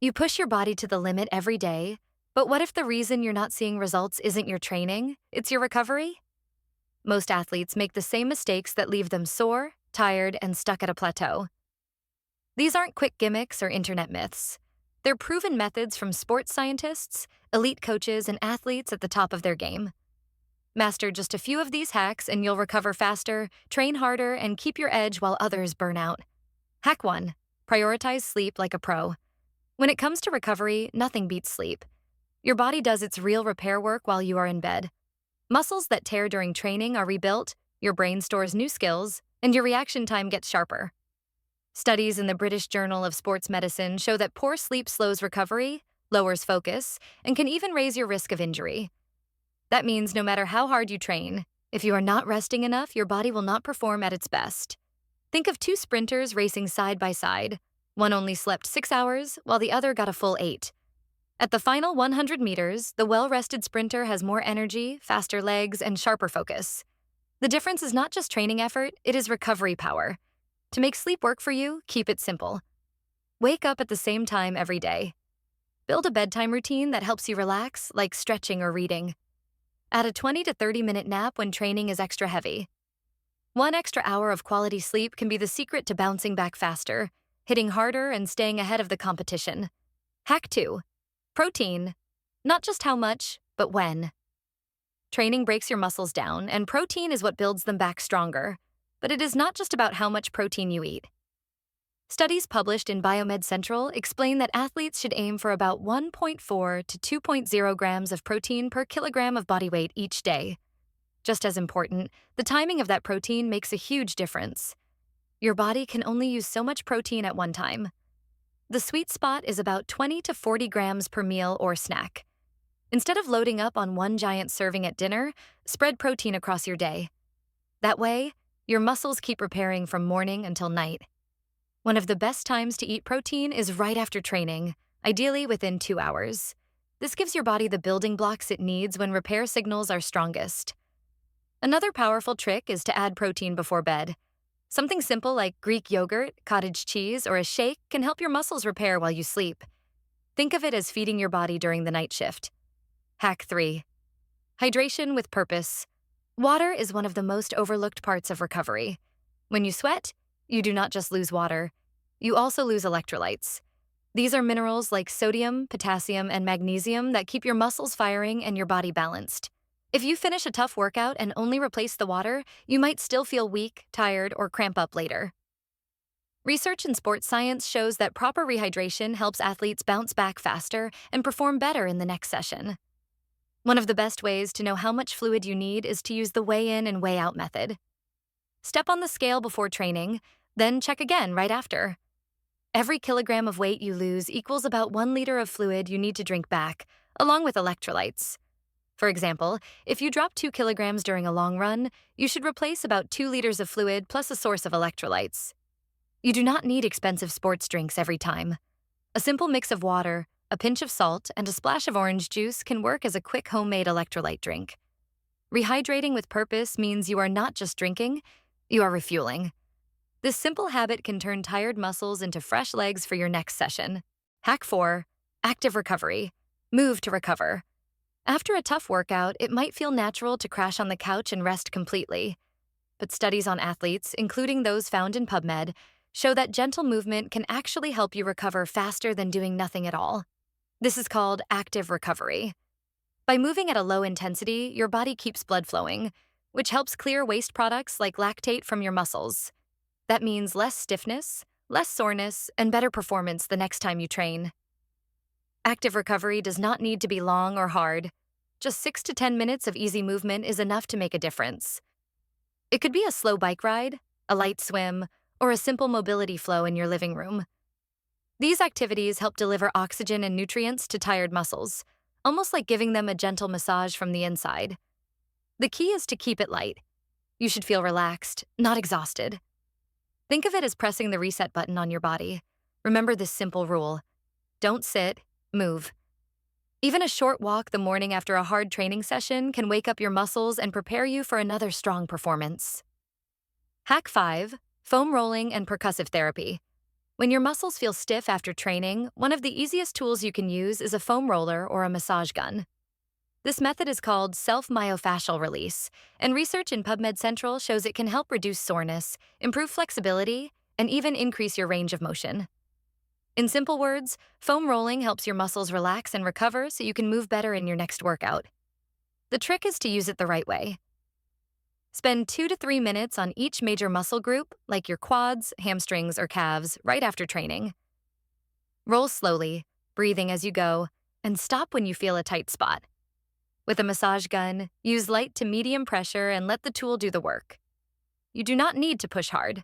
You push your body to the limit every day, but what if the reason you're not seeing results isn't your training, it's your recovery? Most athletes make the same mistakes that leave them sore, tired, and stuck at a plateau. These aren't quick gimmicks or internet myths. They're proven methods from sports scientists, elite coaches, and athletes at the top of their game. Master just a few of these hacks and you'll recover faster, train harder, and keep your edge while others burn out. Hack 1. Prioritize sleep like a pro. When it comes to recovery, nothing beats sleep. Your body does its real repair work while you are in bed. Muscles that tear during training are rebuilt, your brain stores new skills, and your reaction time gets sharper. Studies in the British Journal of Sports Medicine show that poor sleep slows recovery, lowers focus, and can even raise your risk of injury. That means no matter how hard you train, if you are not resting enough, your body will not perform at its best. Think of two sprinters racing side by side. One only slept 6 hours, while the other got a full 8. At the final 100 meters, the well-rested sprinter has more energy, faster legs, and sharper focus. The difference is not just training effort, it is recovery power. To make sleep work for you, keep it simple. Wake up at the same time every day. Build a bedtime routine that helps you relax, like stretching or reading. Add a 20 to 30-minute nap when training is extra heavy. 1 extra hour of quality sleep can be the secret to bouncing back faster, hitting harder, and staying ahead of the competition. Hack 2. Protein. Not just how much, but when. Training breaks your muscles down, and protein is what builds them back stronger. But it is not just about how much protein you eat. Studies published in Biomed Central explain that athletes should aim for about 1.4 to 2.0 grams of protein per kilogram of body weight each day. Just as important, the timing of that protein makes a huge difference. Your body can only use so much protein at one time. The sweet spot is about 20 to 40 grams per meal or snack. Instead of loading up on one giant serving at dinner, spread protein across your day. That way, your muscles keep repairing from morning until night. One of the best times to eat protein is right after training, ideally within 2 hours. This gives your body the building blocks it needs when repair signals are strongest. Another powerful trick is to add protein before bed. Something simple like Greek yogurt, cottage cheese, or a shake can help your muscles repair while you sleep. Think of it as feeding your body during the night shift. Hack 3. Hydration with purpose. Water is one of the most overlooked parts of recovery. When you sweat, you do not just lose water, you also lose electrolytes. These are minerals like sodium, potassium, and magnesium that keep your muscles firing and your body balanced. If you finish a tough workout and only replace the water, you might still feel weak, tired, or cramp up later. Research in sports science shows that proper rehydration helps athletes bounce back faster and perform better in the next session. One of the best ways to know how much fluid you need is to use the weigh-in and weigh-out method. Step on the scale before training, then check again right after. Every kilogram of weight you lose equals about 1 liter of fluid you need to drink back, along with electrolytes. For example, if you drop 2 kilograms during a long run, you should replace about 2 liters of fluid plus a source of electrolytes. You do not need expensive sports drinks every time. A simple mix of water, a pinch of salt, and a splash of orange juice can work as a quick homemade electrolyte drink. Rehydrating with purpose means you are not just drinking, you are refueling. This simple habit can turn tired muscles into fresh legs for your next session. Hack 4. Active recovery. Move to recover. After a tough workout, it might feel natural to crash on the couch and rest completely. But studies on athletes, including those found in PubMed, show that gentle movement can actually help you recover faster than doing nothing at all. This is called active recovery. By moving at a low intensity, your body keeps blood flowing, which helps clear waste products like lactate from your muscles. That means less stiffness, less soreness, and better performance the next time you train. Active recovery does not need to be long or hard. Just 6 to 10 minutes of easy movement is enough to make a difference. It could be a slow bike ride, a light swim, or a simple mobility flow in your living room. These activities help deliver oxygen and nutrients to tired muscles, almost like giving them a gentle massage from the inside. The key is to keep it light. You should feel relaxed, not exhausted. Think of it as pressing the reset button on your body. Remember this simple rule: don't sit, move. Even a short walk the morning after a hard training session can wake up your muscles and prepare you for another strong performance. Hack 5. Foam rolling and percussive therapy. When your muscles feel stiff after training, one of the easiest tools you can use is a foam roller or a massage gun. This method is called self-myofascial release, and research in PubMed Central shows it can help reduce soreness, improve flexibility, and even increase your range of motion. In simple words, foam rolling helps your muscles relax and recover so you can move better in your next workout. The trick is to use it the right way. Spend 2 to 3 minutes on each major muscle group, like your quads, hamstrings, or calves, right after training. Roll slowly, breathing as you go, and stop when you feel a tight spot. With a massage gun, use light to medium pressure and let the tool do the work. You do not need to push hard.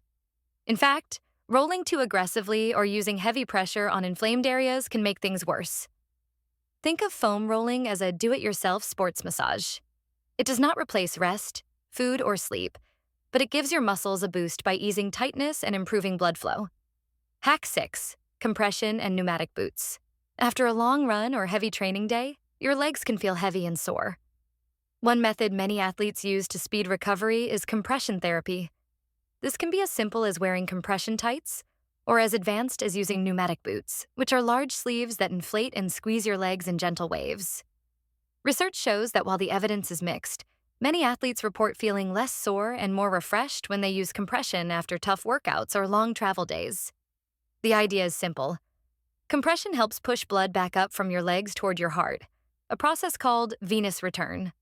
In fact, rolling too aggressively or using heavy pressure on inflamed areas can make things worse. Think of foam rolling as a do-it-yourself sports massage. It does not replace rest, food, or sleep, but it gives your muscles a boost by easing tightness and improving blood flow. Hack 6: compression and pneumatic boots. After a long run or heavy training day, your legs can feel heavy and sore. One method many athletes use to speed recovery is compression therapy. This can be as simple as wearing compression tights, or as advanced as using pneumatic boots, which are large sleeves that inflate and squeeze your legs in gentle waves. Research shows that while the evidence is mixed, many athletes report feeling less sore and more refreshed when they use compression after tough workouts or long travel days. The idea is simple. Compression helps push blood back up from your legs toward your heart, a process called venous return.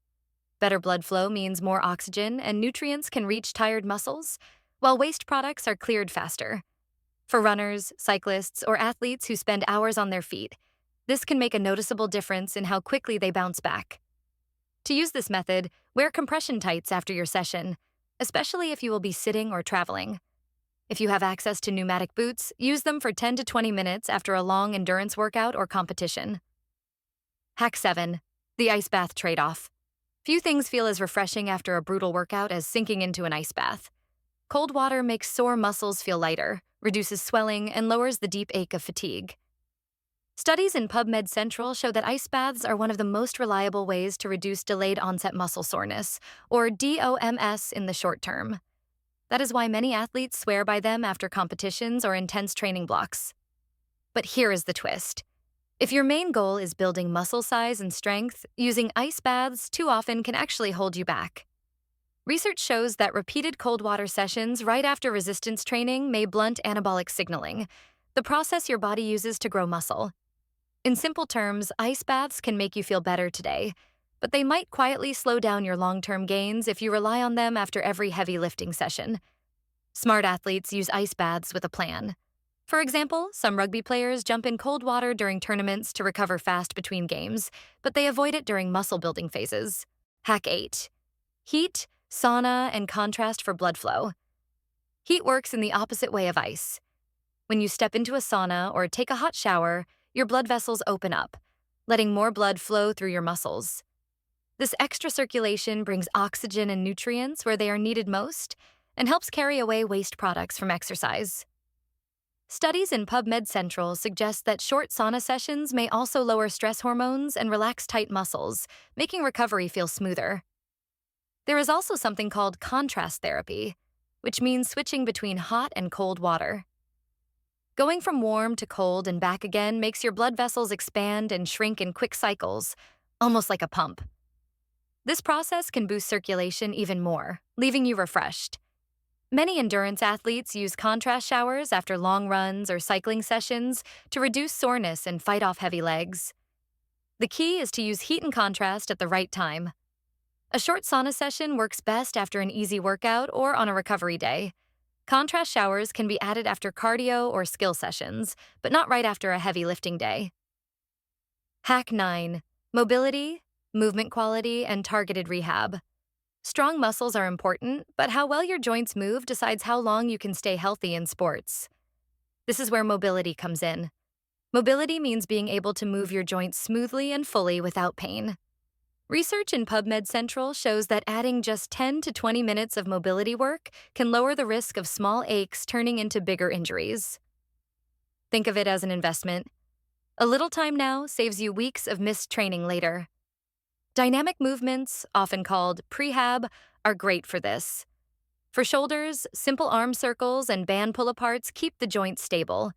Better blood flow means more oxygen and nutrients can reach tired muscles, while waste products are cleared faster. For runners, cyclists, or athletes who spend hours on their feet, this can make a noticeable difference in how quickly they bounce back. To use this method, wear compression tights after your session, especially if you will be sitting or traveling. If you have access to pneumatic boots, use them for 10 to 20 minutes after a long endurance workout or competition. Hack 7: the ice bath trade-off. Few things feel as refreshing after a brutal workout as sinking into an ice bath. Cold water makes sore muscles feel lighter, reduces swelling, and lowers the deep ache of fatigue. Studies in PubMed Central show that ice baths are one of the most reliable ways to reduce delayed onset muscle soreness, or DOMS in the short term. That is why many athletes swear by them after competitions or intense training blocks. But here is the twist. If your main goal is building muscle size and strength, using ice baths too often can actually hold you back. Research shows that repeated cold water sessions right after resistance training may blunt anabolic signaling, the process your body uses to grow muscle. In simple terms, ice baths can make you feel better today, but they might quietly slow down your long-term gains if you rely on them after every heavy lifting session. Smart athletes use ice baths with a plan. For example, some rugby players jump in cold water during tournaments to recover fast between games, but they avoid it during muscle-building phases. Hack 8: heat, sauna, and contrast for blood flow. Heat works in the opposite way of ice. When you step into a sauna or take a hot shower, your blood vessels open up, letting more blood flow through your muscles. This extra circulation brings oxygen and nutrients where they are needed most and helps carry away waste products from exercise. Studies in PubMed Central suggest that short sauna sessions may also lower stress hormones and relax tight muscles, making recovery feel smoother. There is also something called contrast therapy, which means switching between hot and cold water. Going from warm to cold and back again makes your blood vessels expand and shrink in quick cycles, almost like a pump. This process can boost circulation even more, leaving you refreshed. Many endurance athletes use contrast showers after long runs or cycling sessions to reduce soreness and fight off heavy legs. The key is to use heat and contrast at the right time. A short sauna session works best after an easy workout or on a recovery day. Contrast showers can be added after cardio or skill sessions, but not right after a heavy lifting day. Hack 9: mobility, movement quality, and targeted rehab. Strong muscles are important, but how well your joints move decides how long you can stay healthy in sports. This is where mobility comes in. Mobility means being able to move your joints smoothly and fully without pain. Research in PubMed Central shows that adding just 10 to 20 minutes of mobility work can lower the risk of small aches turning into bigger injuries. Think of it as an investment. A little time now saves you weeks of missed training later. Dynamic movements, often called prehab, are great for this. For shoulders, simple arm circles and band pull-aparts keep the joints stable.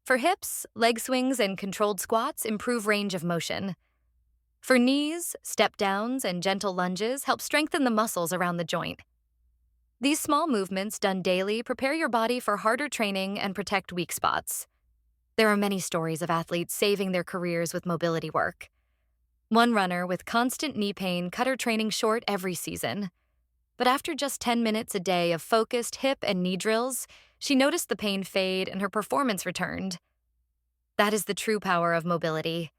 For hips, leg swings and controlled squats improve range of motion. For knees, step-downs and gentle lunges help strengthen the muscles around the joint. These small movements done daily prepare your body for harder training and protect weak spots. There are many stories of athletes saving their careers with mobility work. One runner with constant knee pain cut her training short every season. But after just 10 minutes a day of focused hip and knee drills, she noticed the pain fade and her performance returned. That is the true power of mobility.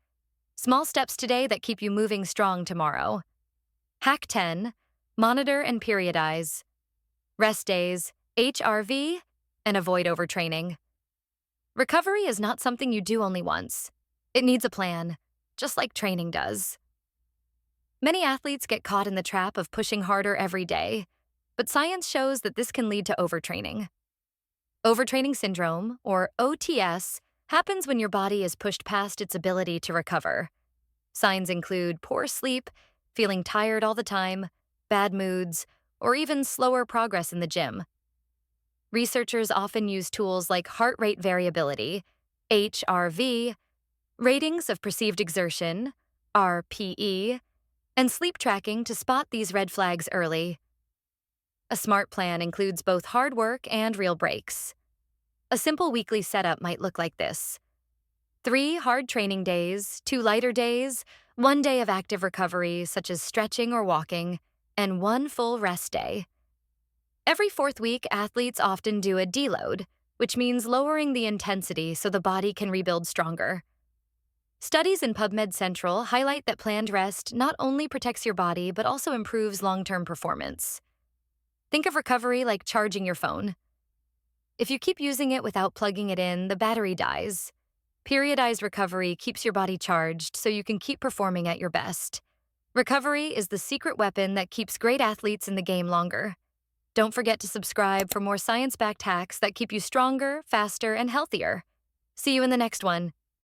Small steps today that keep you moving strong tomorrow. Hack 10, monitor and periodize. Rest days, HRV, and avoid overtraining. Recovery is not something you do only once. It needs a plan, just like training does. Many athletes get caught in the trap of pushing harder every day, but science shows that this can lead to overtraining. Overtraining syndrome, or OTS, happens when your body is pushed past its ability to recover. Signs include poor sleep, feeling tired all the time, bad moods, or even slower progress in the gym. Researchers often use tools like heart rate variability, HRV, ratings of perceived exertion, RPE, and sleep tracking to spot these red flags early. A smart plan includes both hard work and real breaks. A simple weekly setup might look like this: 3 hard training days, 2 lighter days, 1 day of active recovery, such as stretching or walking, and 1 full rest day. Every 4th week, athletes often do a deload, which means lowering the intensity so the body can rebuild stronger. Studies in PubMed Central highlight that planned rest not only protects your body but also improves long-term performance. Think of recovery like charging your phone. If you keep using it without plugging it in, the battery dies. Periodized recovery keeps your body charged so you can keep performing at your best. Recovery is the secret weapon that keeps great athletes in the game longer. Don't forget to subscribe for more science-backed hacks that keep you stronger, faster, and healthier. See you in the next one.